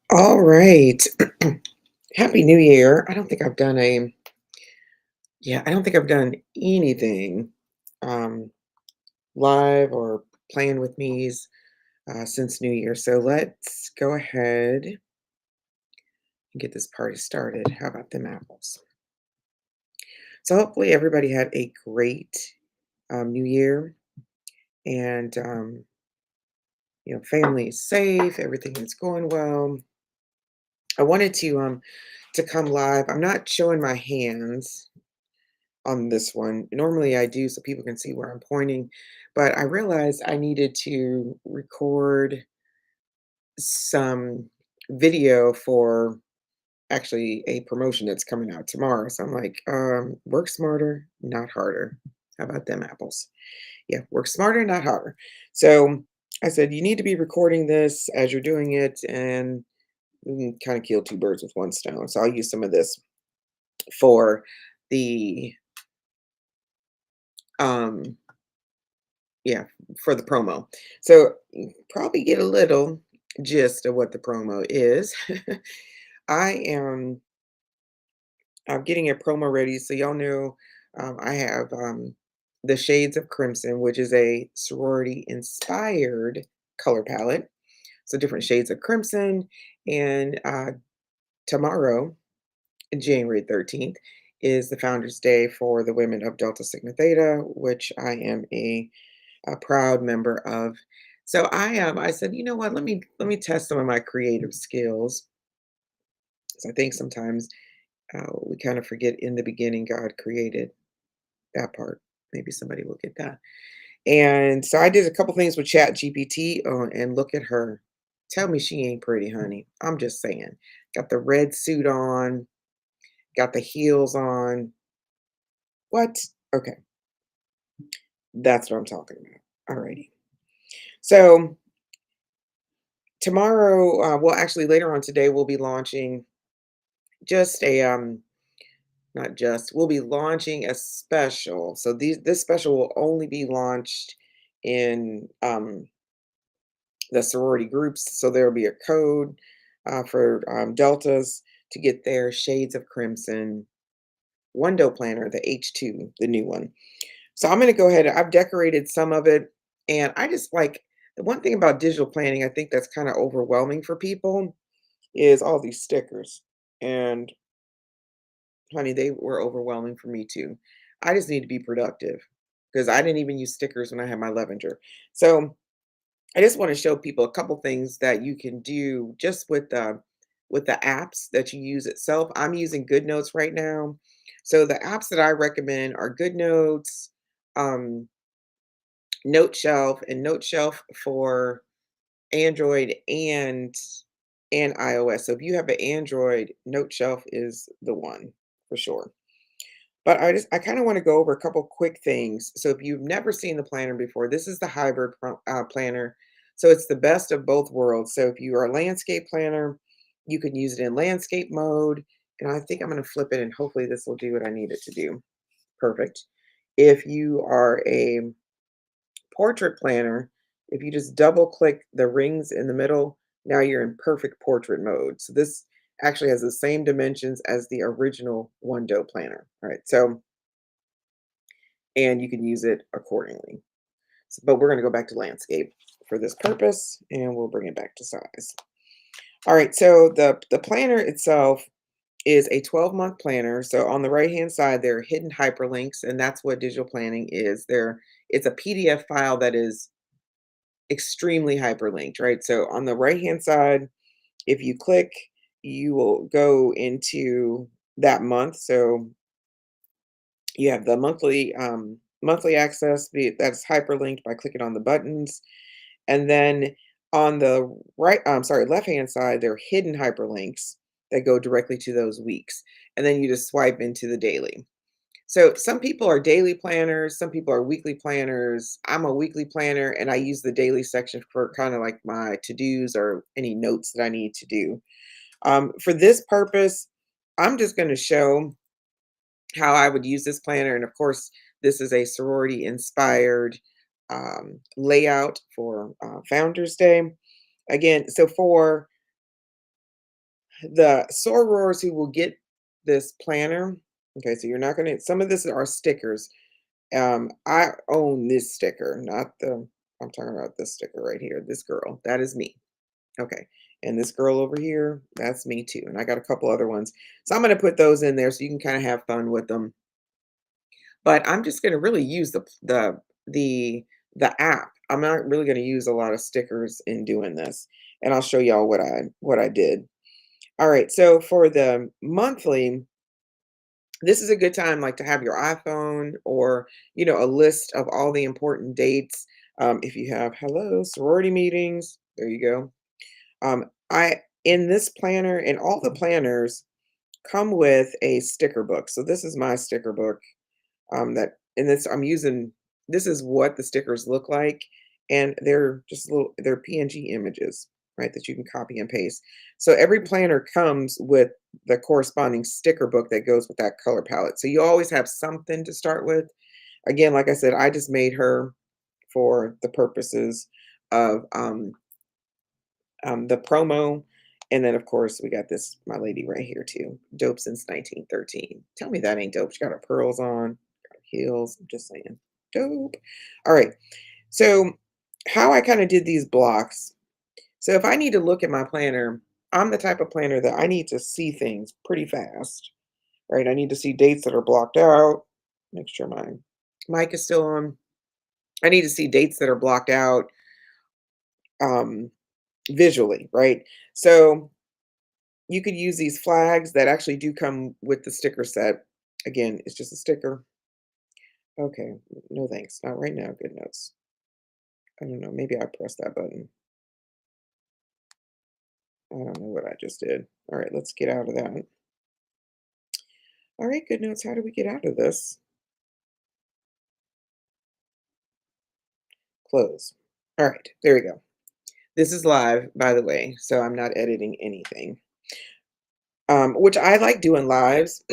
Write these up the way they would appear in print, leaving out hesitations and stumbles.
All right. Happy New Year. I don't think I've done anything um live or playing with me's since New Year. So let's go ahead and get this party started. How about them apples? So hopefully everybody had a great New Year and family is safe, everything is going well. I wanted to come live. I'm not showing my hands on this one. Normally I do so people can see where I'm pointing, but I realized I needed to record some video for actually a promotion that's coming out tomorrow. So I'm like, work smarter, not harder. How about them apples? Yeah, work smarter, not harder. So I said, you need to be recording this as you're doing it and kind of kill two birds with one stone. So I'll use some of this for the um yeah, for the promo. So probably get a little gist of what the promo is. I am I'm getting a promo ready, so y'all know I have the Shades of Crimson, which is a sorority inspired color palette. So different shades of crimson, and tomorrow, January 13th, is the Founders Day for the women of Delta Sigma Theta, which I am a proud member of. So I said, you know what, let me test some of my creative skills. 'Cause I think sometimes we kind of forget in the beginning God created that part. Maybe somebody will get that. And so I did a couple things with Chat GPT. Oh, and look at her. Tell me she ain't pretty, honey. I'm just saying. Got the red suit on, got the heels on. What? Okay, that's what I'm talking about. Alrighty. So tomorrow, well, actually later on today, we'll be launching just a not just, we'll be launching a special. So this special will only be launched in the sorority groups. So there'll be a code for deltas to get their Shades of Crimson window planner, the H2, the new one. So I'm going to go ahead. I've decorated some of it, and I just like the one thing about digital planning. I think that's kind of overwhelming for people is all these stickers. And honey, they were overwhelming for me too. I just need to be productive because I didn't even use stickers when I had my Levenger. So I just want to show people a couple things that you can do just with the apps that you use itself. I'm using GoodNotes right now. So the apps that I recommend are GoodNotes, um, Note Shelf, and Note Shelf for Android and iOS. So if you have an Android, Note Shelf is the one for sure. But I kind of want to go over a couple quick things. So if you've never seen the planner before, this is the hybrid planner. So it's the best of both worlds. So if you are a landscape planner, you can use it in landscape mode. And I think I'm going to flip it and hopefully this will do what I need it to do. Perfect. If you are a portrait planner, if you just double click the rings in the middle, now you're in perfect portrait mode. So this actually has the same dimensions as the original one doe planner. All right. So and you can use it accordingly. But we're going to go back to landscape for this purpose, and we'll bring it back to size. All right, so the planner itself is a 12-month planner. So on the right-hand side, there are hidden hyperlinks, and that's what digital planning is. It's a PDF file that is extremely hyperlinked, right? So on the right-hand side, if you click, you will go into that month. So you have the monthly access that's hyperlinked by clicking on the buttons. And then on the left-hand side, there are hidden hyperlinks that go directly to those weeks. And then you just swipe into the daily. So some people are daily planners, some people are weekly planners. I'm a weekly planner and I use the daily section for kind of like my to-dos or any notes that I need to do. For this purpose, I'm just going to show how I would use this planner. And of course, this is a sorority inspired layout for Founders Day. Again, so for The sorors who will get this planner, okay, so you're not gonna some of this are stickers. I own this sticker, not the I'm talking about this sticker right here, this girl, that is me. Okay. And this girl over here, that's me too. And I got a couple other ones. So I'm going to put those in there so you can kind of have fun with them. But I'm just going to really use the the app. I'm not really going to use a lot of stickers in doing this. And I'll show y'all what I did. All right. So for the monthly, this is a good time like to have your iPhone or, a list of all the important dates. If you have hello sorority meetings, there you go. I in this planner and all the planners come with a sticker book. So this is my sticker book. That and this I'm using. This is what the stickers look like, and they're just they're PNG images, right? That you can copy and paste. So every planner comes with the corresponding sticker book that goes with that color palette. So you always have something to start with. Again, like I said, I just made her for the purposes of the promo. And then, of course, we got this, my lady right here, too. Dope since 1913. Tell me that ain't dope. She got her pearls on, got her heels. I'm just saying. Dope. All right. So, how I kind of did these blocks. So, if I need to look at my planner, I'm the type of planner that I need to see things pretty fast, right? I need to see dates that are blocked out. Make sure my mic is still on. I need to see dates that are blocked out um, visually, right? So, you could use these flags that actually do come with the sticker set. Again, it's just a sticker. Okay, no thanks. Not right now. Good notes. I don't know. Maybe I pressed that button. I don't know what I just did. All right, let's get out of that. All right, good notes. How do we get out of this? Close. All right, there we go. This is live, by the way, so I'm not editing anything. Which I like doing lives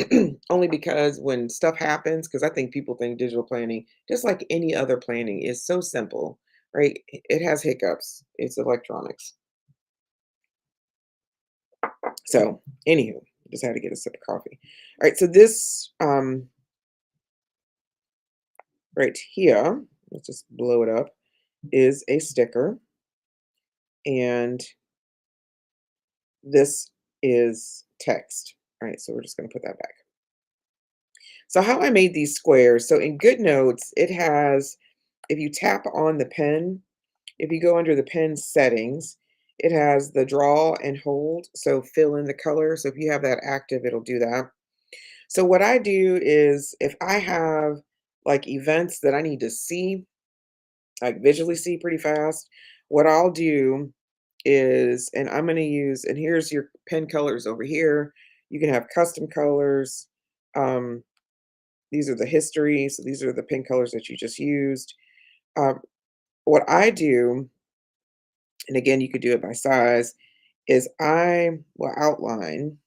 only because when stuff happens, because I think people think digital planning, just like any other planning, is so simple, right? It has hiccups. It's electronics. So, anywho, just had to get a sip of coffee. All right, so this right here, let's just blow it up, is a sticker, and this is text. All right, so we're just going to put that back. So how I made these squares, so in GoodNotes, it has, if you tap on the pen, if you go under the pen settings, it has the draw and hold, so fill in the color. So if you have that active, it'll do that. So what I do is if I have like events that I need to see, like visually see pretty fast, what I'll do is, and I'm going to use, and here's your pen colors over here. You can have custom colors. Um, these are the history. So these are the pen colors that you just used. Um, what I do, and again, you could do it by size, is I will outline,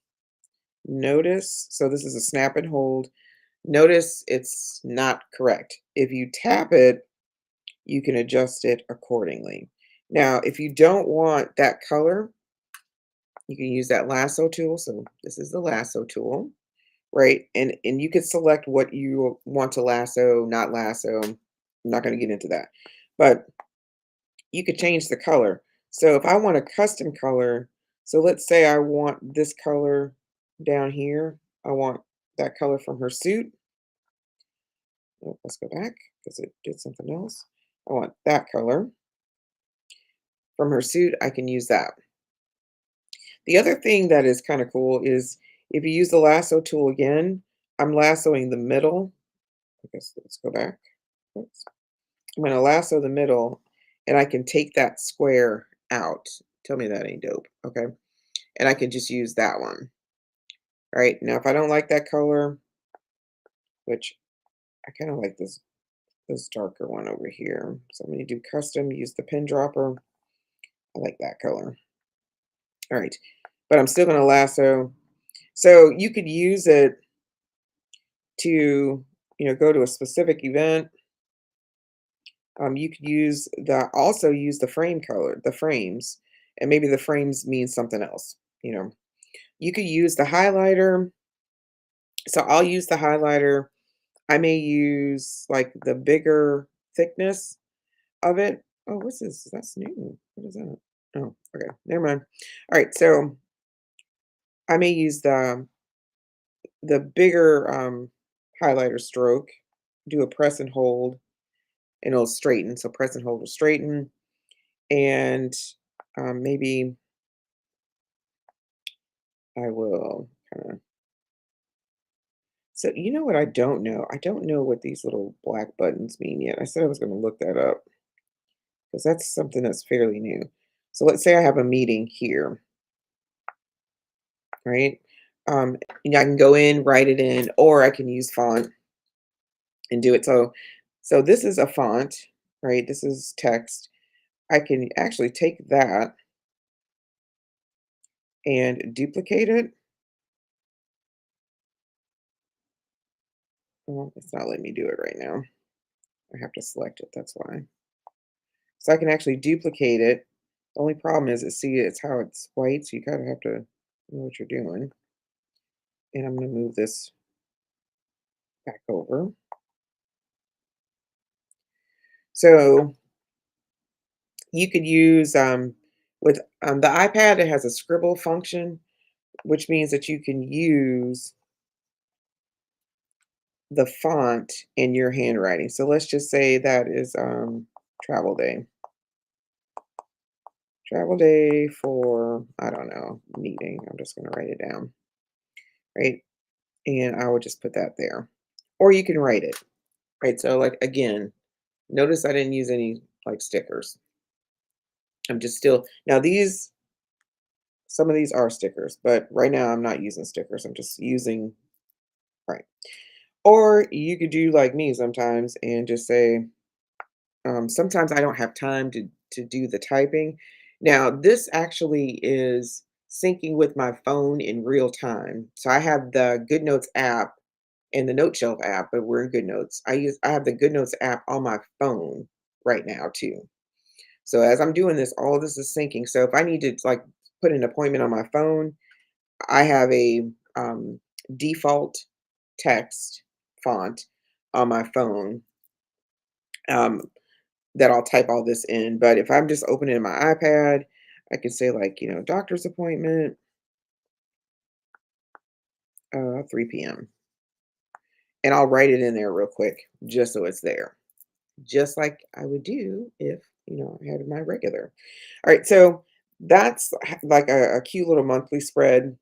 notice, so this is a snap and hold. Notice it's not correct. If you tap it, you can adjust it accordingly. Now, if you don't want that color, you can use that lasso tool. So this is the lasso tool, right? And you could select what you want to lasso, not lasso. I'm not going to get into that. But you could change the color. So if I want a custom color, so let's say I want this color down here. I want that color from her suit. Oh, let's go back because it did something else. I want that color from her suit. I can use that. The other thing that is kind of cool is if you use the lasso tool again, I'm lassoing the middle. I guess let's go back. Oops. I'm going to lasso the middle and I can take that square out. Tell me that ain't dope. Okay. And I can just use that one. All right. Now, if I don't like that color, which I kind of like this darker one over here. So I'm going to do custom, use the pin dropper. I like that color. All right. But I'm still going to lasso. So you could use it to, go to a specific event. You could also use the frame color, the frames, and maybe the frames mean something else. You could use the highlighter. So I'll use the highlighter. I may use like the bigger thickness of it. Oh, what's this? That's new. What is that? Oh, okay. Never mind. All right. So I may use the bigger highlighter stroke, do a press and hold, and it'll straighten. So press and hold will straighten. And maybe I will kind of. So you know what I don't know? I don't know what these little black buttons mean yet. I said I was going to look that up because that's something that's fairly new. So let's say I have a meeting here, right? And I can go in, write it in, or I can use font and do it. So this is a font, right? This is text. I can actually take that and duplicate it. Well, it's not letting me do it right now. I have to select it. That's why. So I can actually duplicate it. The only problem is, it's how it's white, so you kind of have to know what you're doing. And I'm going to move this back over. So you could use with the iPad. It has a scribble function, which means that you can use the font in your handwriting. So let's just say that is travel day. Travel day for, I don't know, meeting. I'm just going to write it down, right? And I would just put that there. Or you can write it, right? So like again, notice I didn't use any like stickers. I'm just still now these some of these are stickers, but right now I'm not using stickers. I'm just using right. Or you could do like me sometimes and just say, sometimes I don't have time to do the typing. Now, this actually is syncing with my phone in real time. So I have the GoodNotes app and the Note Shelf app, but we're in GoodNotes. I have the GoodNotes app on my phone right now too. So as I'm doing this, all this is syncing. So if I need to like put an appointment on my phone, I have a default text font on my phone. Um, that I'll type all this in. But if I'm just opening my iPad, I can say like, doctor's appointment, 3 p.m. And I'll write it in there real quick just so it's there. Just like I would do if, I had my regular. All right, so that's like a cute little monthly spread.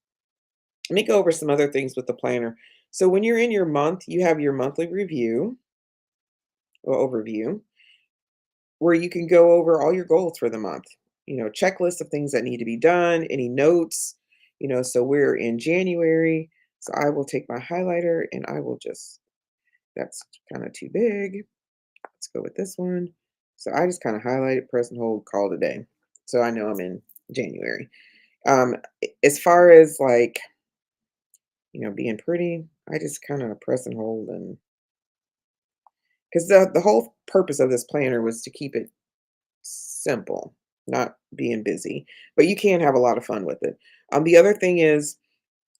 Let me go over some other things with the planner. So when you're in your month, you have your monthly review or overview, where you can go over all your goals for the month, checklist of things that need to be done, any notes, so we're in January. So I will take my highlighter and I will just, that's kind of too big. Let's go with this one. So I just kind of highlight it, press and hold, call it a day. So I know I'm in January. As far as like, being pretty, I just kind of press and hold and because the whole purpose of this planner was to keep it simple, not being busy, but you can have a lot of fun with it. The other thing is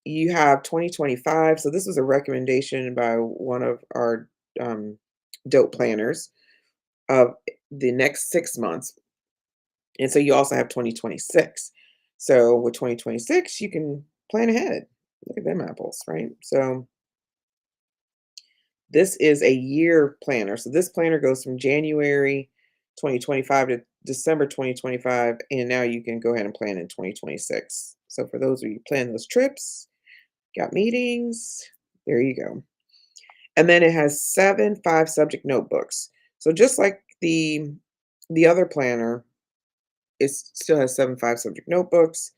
you have 2025. So this was a recommendation by one of our um, dope planners of the next 6 months. And so you also have 2026. So with 2026, you can plan ahead. Look at them apples, right? So this is a year planner. So this planner goes from January 2025 to December 2025, and now you can go ahead and plan in 2026. So for those of you plan those trips, got meetings, there you go. And then it has 7 5-subject notebooks. So just like the other planner, it still has 7 5-subject notebooks.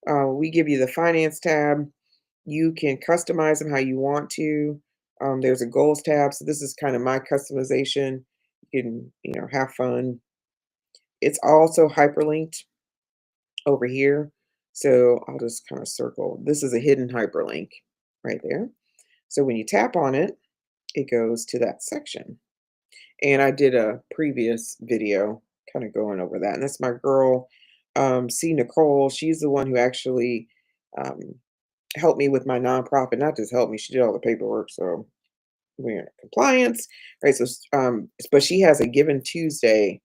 We give you the finance tab. You can customize them how you want to. There's a goals tab. So this is kind of my customization. You can, have fun. It's also hyperlinked over here. So I'll just kind of circle. This is a hidden hyperlink right there. So when you tap on it, it goes to that section. And I did a previous video kind of going over that. And that's my girl, C. Nicole. She's the one who actually um, help me with my nonprofit. Not just help me, she did all the paperwork, so we're in compliance, right? So, but she has a Given Tuesday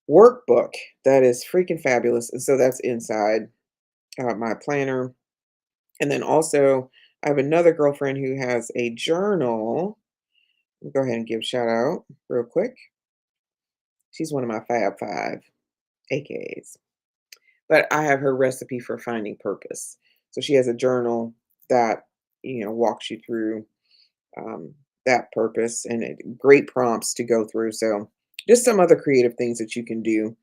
workbook that is freaking fabulous, and so that's inside my planner. And then also, I have another girlfriend who has a journal. I'll go ahead and give a shout out real quick. She's one of my Fab Five AKAs. But I have her recipe for finding purpose. So she has a journal that, walks you through um, that purpose and great prompts to go through. So just some other creative things that you can do.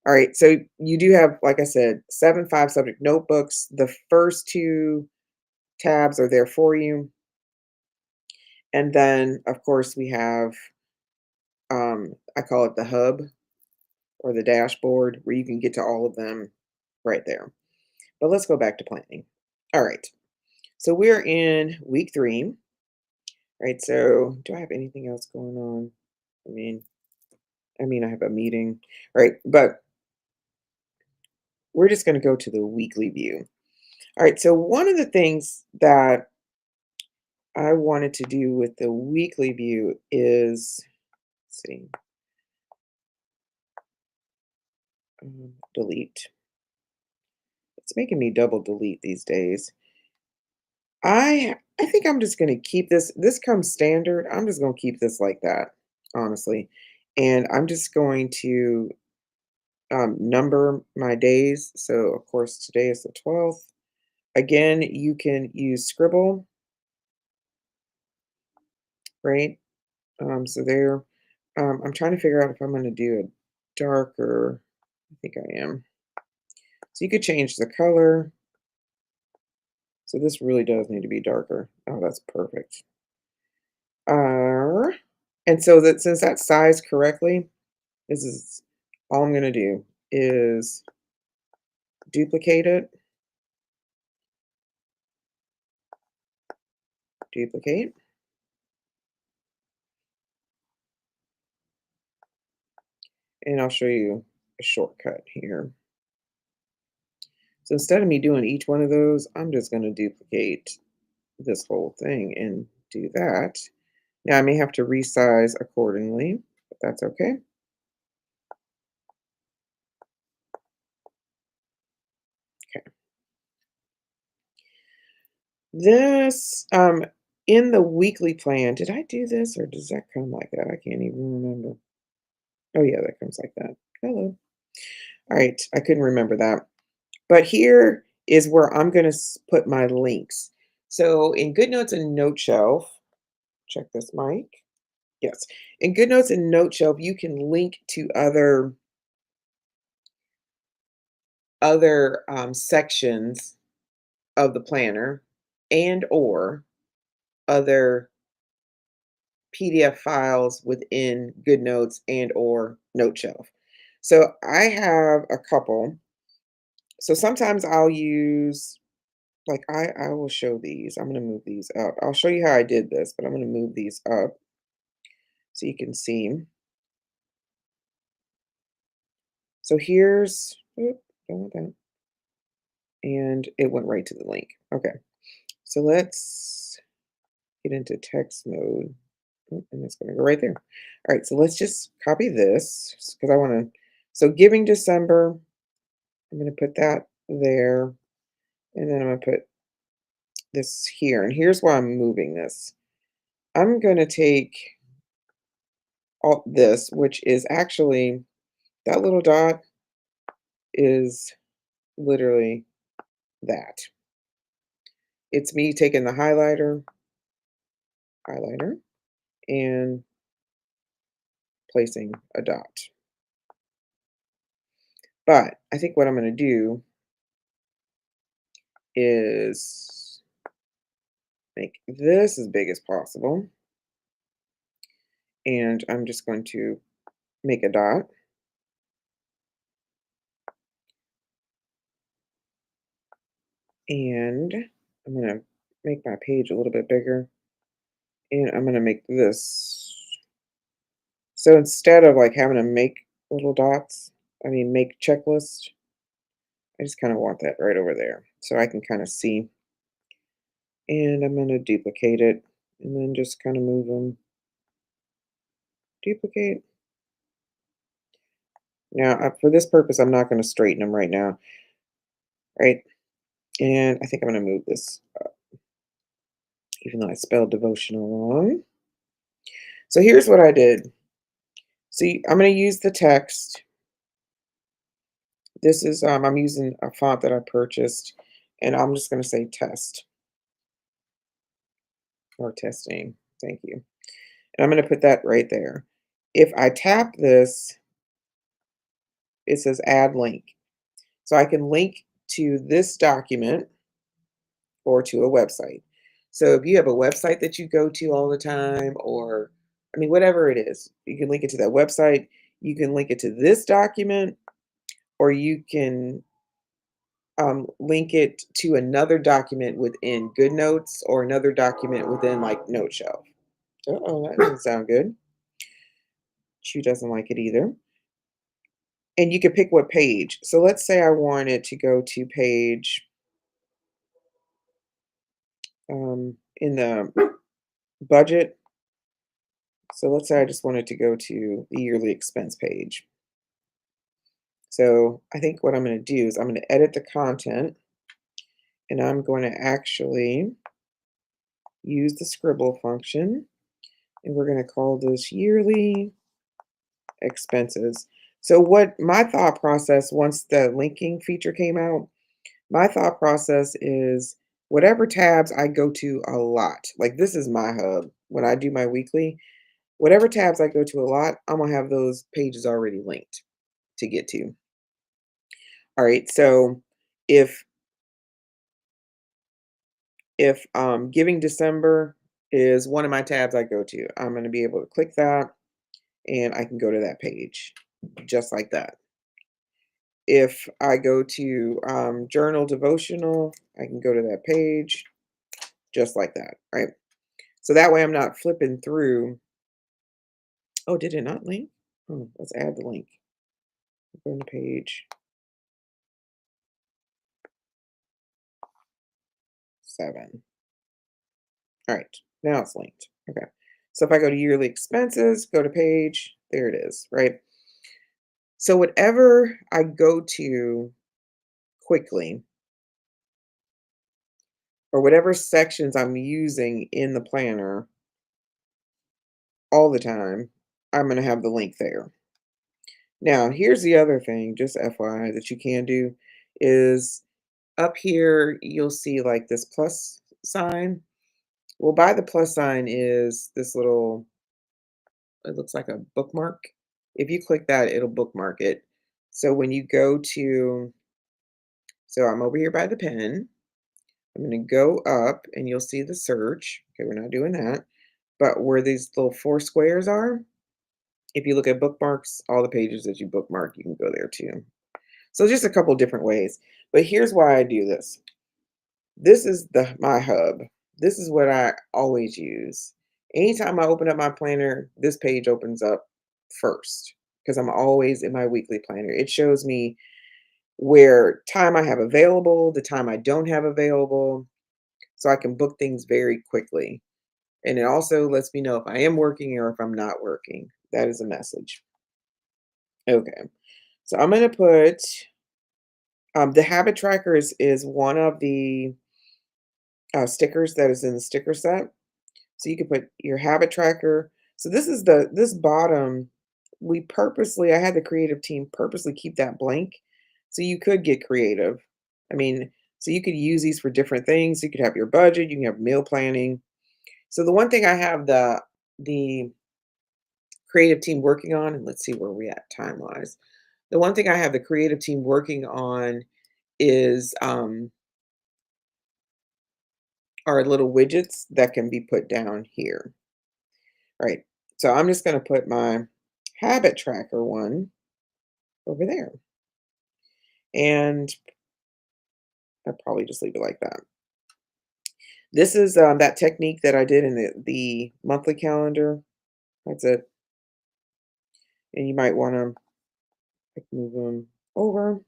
All right. So you do have, like I said, 7 5 subject notebooks. The first two tabs are there for you. And then, of course, we have, I call it the hub or the dashboard where you can get to all of them right there. But let's go back to planning. All right. So we're in week 3, right? So do I have anything else going on? I mean, I have a meeting, right? But we're just going to go to the weekly view. All right. So one of the things that I wanted to do with the weekly view is, let's see, delete. It's making me double delete these days. I think I'm just going to keep this. This comes standard. I'm just going to keep this like that, honestly. And I'm just going to number my days. So, of course, today is the 12th. Again, you can use Scribble, right? So there, I'm trying to figure out if I'm going to do a darker. I think I am. So you could change the color. So this really does need to be darker. Oh, that's perfect. Uh, and so that since that's sized correctly, this is all I'm going to do is duplicate it, duplicate, and I'll show you a shortcut here. So instead of me doing each one of those, I'm just going to duplicate this whole thing and do that. Now I may have to resize accordingly, but that's okay. Okay. This, in the weekly plan, did I do this or does that come like that? I can't even remember. Oh yeah, that comes like that. Hello. All right, I couldn't remember that. But here is where I'm going to put my links. So in GoodNotes and Note Shelf, check this, Mike. Yes. In GoodNotes and Note Shelf, you can link to other sections of the planner and or other PDF files within GoodNotes and or Note Shelf. So I have a couple. So sometimes I'll use like I will show these. I'm going to move these up. I'll show you how I did this, but I'm going to move these up so you can see. So here's, oop, don't want that. And it went right to the link. Okay. So let's get into text mode. And it's going to go right there. All right. So let's just copy this because I want to. So giving December, I'm going to put that there. And then I'm going to put this here. And here's why I'm moving this. I'm going to take all this, which is actually that little dot is literally that. It's me taking the highlighter, and placing a dot. But I think what I'm going to do is make this as big as possible. And I'm just going to make a dot. And I'm going to make my page a little bit bigger. And I'm going to make this. So instead of like having to make little dots, make checklists, I just kind of want that right over there so I can kind of see. And I'm going to duplicate it and then just kind of move them. Duplicate. Now, for this purpose, I'm not going to straighten them right now, right? And I think I'm going to move this, even though I spelled devotional wrong. So here's what I did. See, I'm going to use the text. This is, I'm using a font that I purchased, and I'm just going to say test or testing. Thank you. And I'm going to put that right there. If I tap this, it says add link. So I can link to this document or to a website. So if you have a website that you go to all the time, or I mean, whatever it is, you can link it to that website. You can link it to this document, or you can link it to another document within GoodNotes or another document within like NoteShelf. Oh, that doesn't sound good. She doesn't like it either. And you can pick what page. So let's say I wanted to go to page in the budget. So let's say I just wanted to go to the yearly expense page. So I think what I'm going to do is I'm going to edit the content, and I'm going to actually use the scribble function, and we're going to call this yearly expenses. So what my thought process once the linking feature came out, my thought process is whatever tabs I go to a lot, like this is my hub when I do my weekly, whatever tabs I go to a lot, I'm gonna have those pages already linked to get to. All right, so if Giving December is one of my tabs I go to, I'm going to be able to click that and I can go to that page just like that. If I go to journal devotional, I can go to that page just like that, right? So that way I'm not flipping through. Oh, did it not link? Oh, let's add the link. Go to page 7. All right, now it's linked. Okay. So if I go to yearly expenses, go to page, there it is, right? So whatever I go to quickly, or whatever sections I'm using in the planner all the time, I'm going to have the link there. Now, here's the other thing, just FYI, that you can do is up here, you'll see like this plus sign. Well, by the plus sign is this little, it looks like a bookmark. If you click that, it'll bookmark it. So when you go to, so I'm over here by the pen. I'm going to go up and you'll see the search. Okay, we're not doing that. But where these little 4 squares are, if you look at bookmarks, all the pages that you bookmark, you can go there too. So just a couple different ways. But here's why I do this. This is my hub. This is what I always use. Anytime I open up my planner, this page opens up first because I'm always in my weekly planner. It shows me where time I have available, the time I don't have available, so I can book things very quickly. And it also lets me know if I am working or if I'm not working. That is a message. Okay. So I'm going to put the habit tracker is one of the stickers that is in the sticker set. So you can put your habit tracker. So this bottom, I had the creative team purposely keep that blank so you could get creative. I mean, so you could use these for different things. You could have your budget, you can have meal planning. So the one thing I have the creative team working on, and let's see where we at time-wise. The one thing I have the creative team working on is are little widgets that can be put down here. Right. So I'm just going to put my habit tracker one over there. And I'll probably just leave it like that. This is that technique that I did in the monthly calendar. That's it. And you might want to move them over.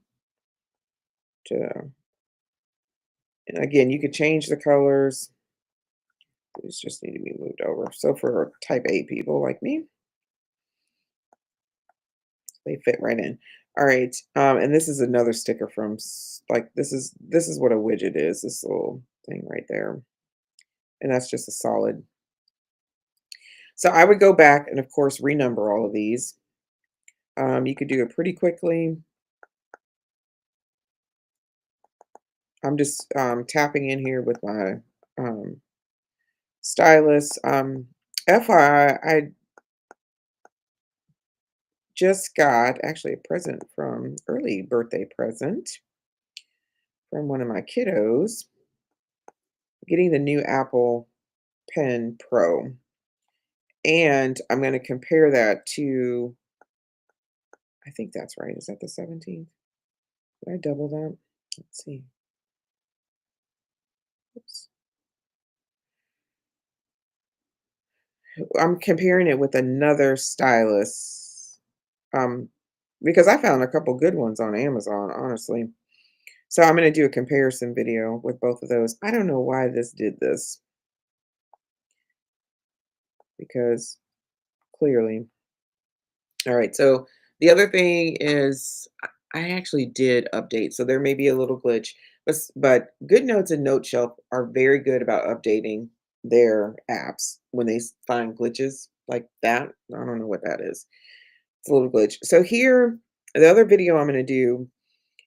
to, and again, you could change the colors. These just need to be moved over. So for type A people like me, they fit right in. All right, and this is another sticker from like this is what a widget is. This little thing right there, and that's just a solid. So I would go back and of course renumber all of these. You could do it pretty quickly. I'm just tapping in here with my um, stylus. FYI, I just got actually a present from early birthday present from one of my kiddos, getting the new Apple Pen Pro. And I'm going to compare that to, I think that's right. Is that the 17th? Did I double that? Let's see. Oops. I'm comparing it with another stylus. Um, because I found a couple good ones on Amazon, honestly. So I'm going to do a comparison video with both of those. I don't know why this did this because clearly. All right. So the other thing is I actually did update. So there may be a little glitch, but GoodNotes and NoteShelf are very good about updating their apps when they find glitches like that. I don't know what that is. It's a little glitch. So here, the other video I'm going to do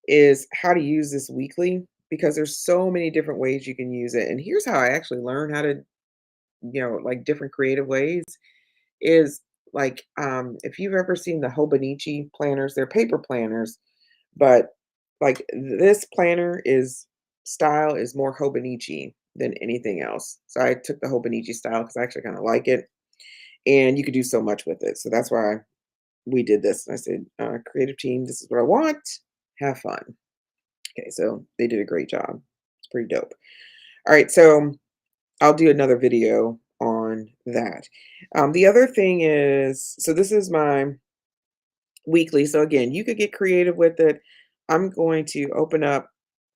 is how to use this weekly because there's so many different ways you can use it. And here's how I actually learned how to, like different creative ways is like if you've ever seen the Hobonichi planners, they're paper planners, but like this planner is style is more Hobonichi than anything else. So I took the Hobonichi style because I actually kind of like it. And you could do so much with it. So that's why we did this. And I said, creative team, this is what I want. Have fun. Okay, so they did a great job. It's pretty dope. All right, so I'll do another video on that. The other thing is, so this is my weekly. So again, you could get creative with it. I'm going to open up,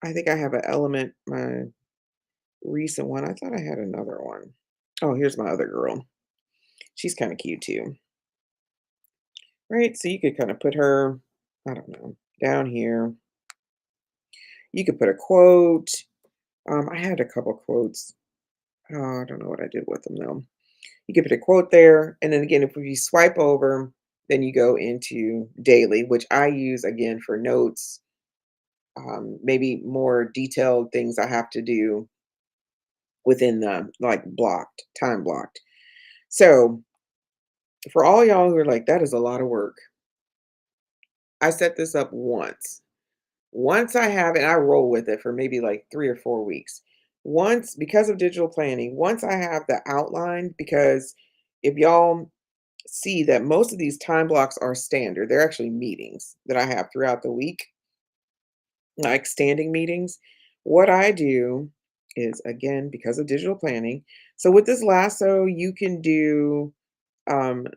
I think I have an element, my recent one. I thought I had another one. Oh, here's my other girl. She's kind of cute too. Right? So you could kind of put her, I don't know, down here. You could put a quote. I had a couple quotes. Oh, I don't know what I did with them though. You can put a quote there, and then again, if you swipe over, then you go into daily, which I use again for notes, maybe more detailed things I have to do within the like blocked, time blocked. So for all y'all who are like, that is a lot of work, I set this up once. Once I have it, I roll with it for maybe like 3 or 4 weeks. Once, because of digital planning, once I have the outline, because if y'all see that most of these time blocks are standard, they're actually meetings that I have throughout the week, like standing meetings. What I do is, again, because of digital planning, so with this lasso, you can do um,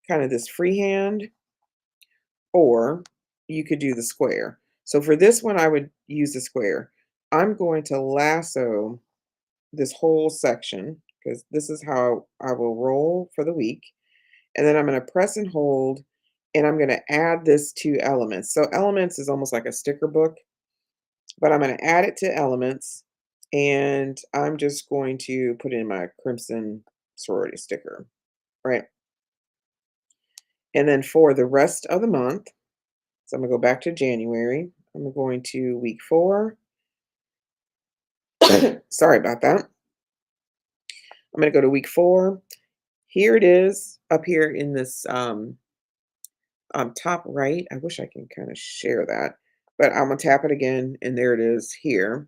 kind of this freehand, or you could do the square. So for this one, I would use the square. I'm going to lasso this whole section because this is how I will roll for the week. And then I'm going to press and hold, and I'm going to add this to elements. So elements is almost like a sticker book, but I'm going to add it to elements, and I'm just going to put in my crimson sorority sticker, right? And then for the rest of the month, so I'm going to go back to January. I'm going to week 4. Sorry about that. I'm going to go to week 4. Here it is up here in this top right. I wish I can kind of share that, but I'm gonna tap it again, and there it is here.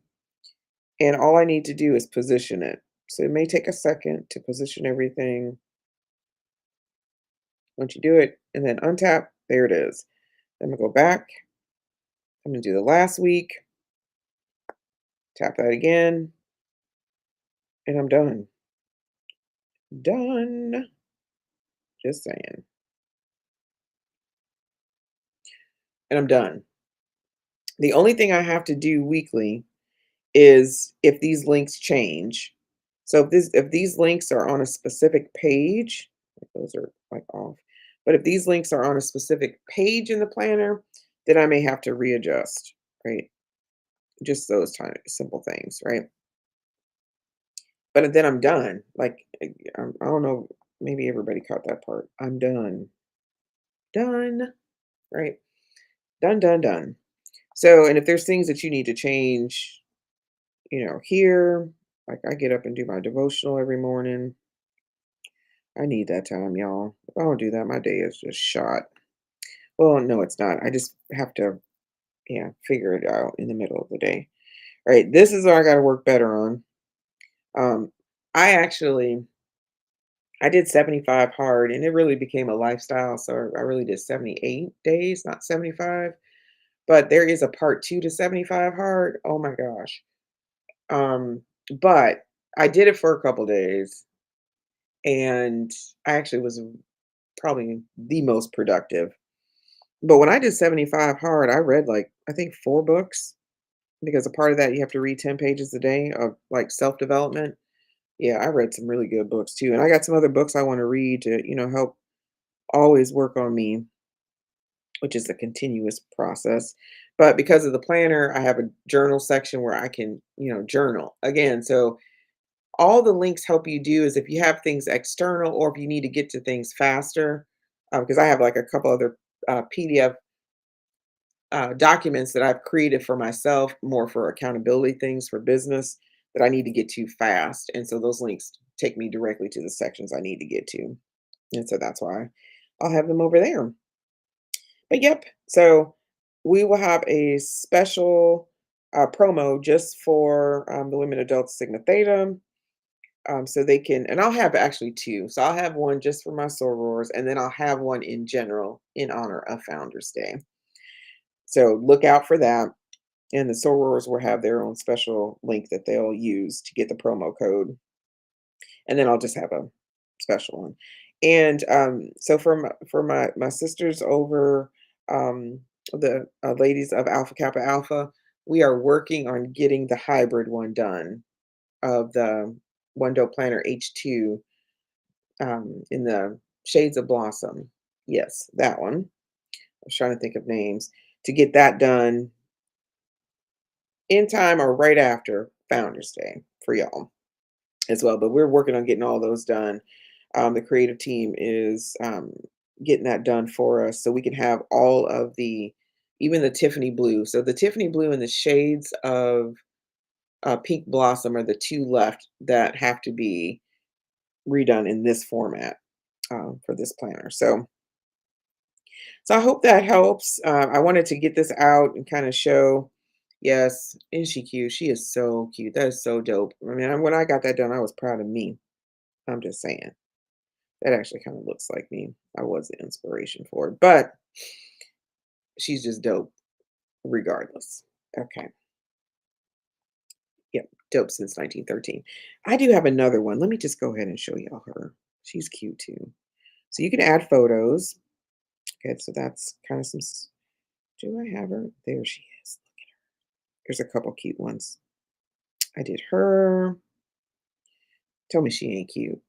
And all I need to do is position it. So it may take a second to position everything. Once you do it, and then untap, there it is. I'm gonna go back. I'm gonna do the last week. Tap that again, and I'm done. Done. Just saying. And I'm done. The only thing I have to do weekly is if these links change. So if these links are on a specific page, like those are like off. But if these links are on a specific page in the planner, then I may have to readjust, right? Just those tiny simple things, right? But then I'm done. Like I don't know, maybe everybody caught that part. I'm done. Done, right? Done, done, done. So, and if there's things that you need to change, here, like I get up and do my devotional every morning. I need that time, y'all. If I don't do that, my day is just shot. Well, no, it's not. I just have to, yeah, figure it out in the middle of the day. All right, this is what I got to work better on. Um, I actually, I did 75 hard, and it really became a lifestyle. So I really did 78 days, not 75. But there is a part two to 75 hard. Oh my gosh. Um, but I did it for a couple days, and I actually was probably the most productive. But when I did 75 hard, I read like I think 4 books because a part of that you have to read 10 pages a day of like self-development. Yeah, I read some really good books too. And I got some other books I want to read to, help always work on me, which is a continuous process. But because of the planner, I have a journal section where I can, journal. Again, so all the links help you do is if you have things external or if you need to get to things faster, because I have like a couple other PDF documents that I've created for myself, more for accountability things for business that I need to get to fast. And so those links take me directly to the sections I need to get to. And so that's why I'll have them over there. But yep, so we will have a special promo just for the women adults Sigma Theta. So they can, and I'll have actually two. So I'll have one just for my sorors, and then I'll have one in general in honor of Founders Day. So look out for that. And the sorors will have their own special link that they'll use to get the promo code. And then I'll just have a special one. And so for my sisters over the ladies of Alpha Kappa Alpha, we are working on getting the hybrid one done of the One Dope Planner H2 in the Shades of Blossom. Yes, that one. I was trying to think of names to get that done in time or right after Founders Day for y'all as well. But we're working on getting all those done. The creative team is getting that done for us so we can have all of even the Tiffany blue. So the Tiffany blue and the shades of pink blossom are the two left that have to be redone in this format for this planner. So I hope that helps. I wanted to get this out and kind of show. Yes, is she cute? She is so cute. That is so dope. I mean, when I got that done, I was proud of me. I'm just saying. That actually kind of looks like me. I was the inspiration for it, but she's just dope regardless. Okay. Yep. Dope since 1913. I do have another one. Let me just go ahead and show y'all her. She's cute too. So you can add photos. Okay. So that's kind of do I have her? There she is. There's a couple cute ones. I did her. Tell me she ain't cute.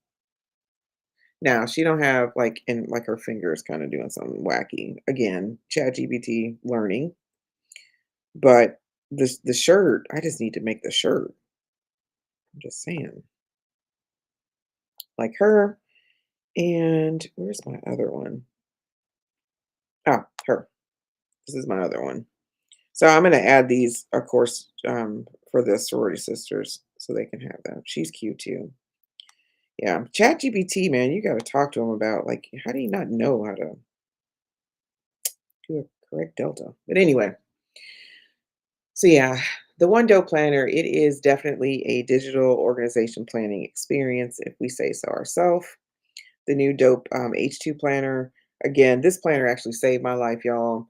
Now she don't have like her fingers kind of doing something wacky. Again, Chat GPT learning. But the shirt, I just need to make the shirt. I'm just saying. Like her. And where's my other one? Oh, her. This is my other one. So I'm gonna add these, of course, for the sorority sisters so they can have them. She's cute too. Yeah. Chat GPT, man, you gotta talk to him about like how do you not know how to do a correct delta? But anyway, so yeah, the One Dough Planner, it is definitely a digital organization planning experience, if we say so ourselves. The new dope H2 planner. Again, this planner actually saved my life, y'all.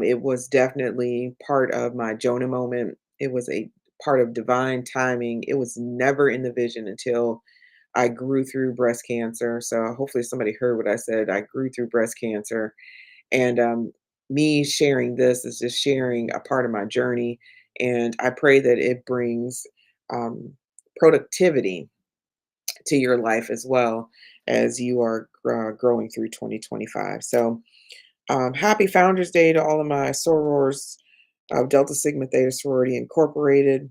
It was definitely part of my Jonah moment. It was a part of divine timing. It was never in the vision until I grew through breast cancer. So hopefully somebody heard what I said. I grew through breast cancer, and me sharing this is just sharing a part of my journey, and I pray that it brings um, productivity to your life as well as you are growing through 2025. So, happy Founders Day to all of my sorors of Delta Sigma Theta Sorority Incorporated.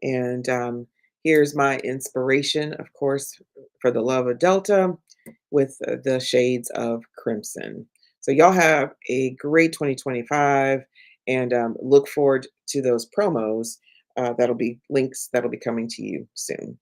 And here's my inspiration, of course, for the love of Delta with the shades of crimson. So, y'all have a great 2025 and look forward to those promos. That'll be links that'll be coming to you soon.